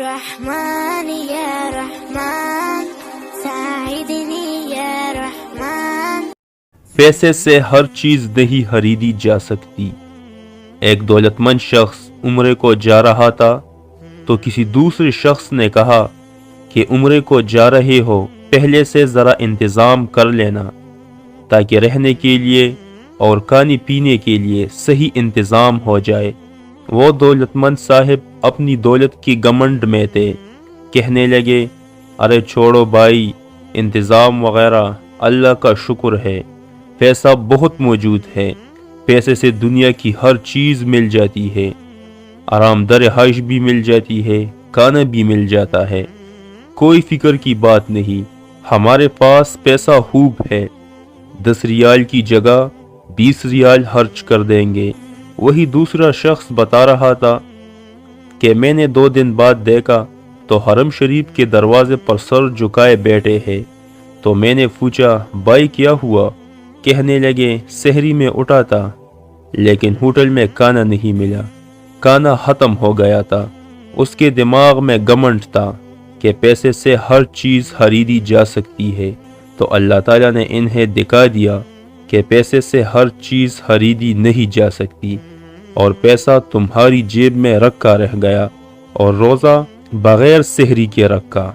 رحمن یا رحمان ساعدنی یا رحمان۔ پیسے سے ہر چیز نہیں خریدی جا سکتی۔ ایک دولت مند شخص عمرے کو جا رہا تھا تو کسی دوسرے شخص نے کہا کہ عمرے کو جا رہے ہو، پہلے سے ذرا انتظام کر لینا تاکہ رہنے کے لیے اور کھانے پینے کے لیے صحیح انتظام ہو جائے۔ وہ دولت مند صاحب اپنی دولت کی گھمنڈ میں تھے، کہنے لگے، ارے چھوڑو بھائی، انتظام وغیرہ اللہ کا شکر ہے، پیسہ بہت موجود ہے، پیسے سے دنیا کی ہر چیز مل جاتی ہے، آرام دہ رہائش بھی مل جاتی ہے، کھانا بھی مل جاتا ہے، کوئی فکر کی بات نہیں، ہمارے پاس پیسہ خوب ہے، 10 ریال کی جگہ 20 ریال خرچ کر دیں گے۔ وہی دوسرا شخص بتا رہا تھا کہ میں نے 2 دن بعد دیکھا تو حرم شریف کے دروازے پر سر جھکائے بیٹھے ہیں، تو میں نے پوچھا، بھائی کیا ہوا؟ کہنے لگے، سحری میں اٹھا تھا لیکن ہوٹل میں کھانا نہیں ملا، کھانا ختم ہو گیا تھا۔ اس کے دماغ میں گھمنڈ تھا کہ پیسے سے ہر چیز خریدی جا سکتی ہے، تو اللہ تعالیٰ نے انہیں دکھا دیا کہ پیسے سے ہر چیز خریدی نہیں جا سکتی، اور پیسہ تمہاری جیب میں رکھا رہ گیا اور روزہ بغیر سحری کے رکھا۔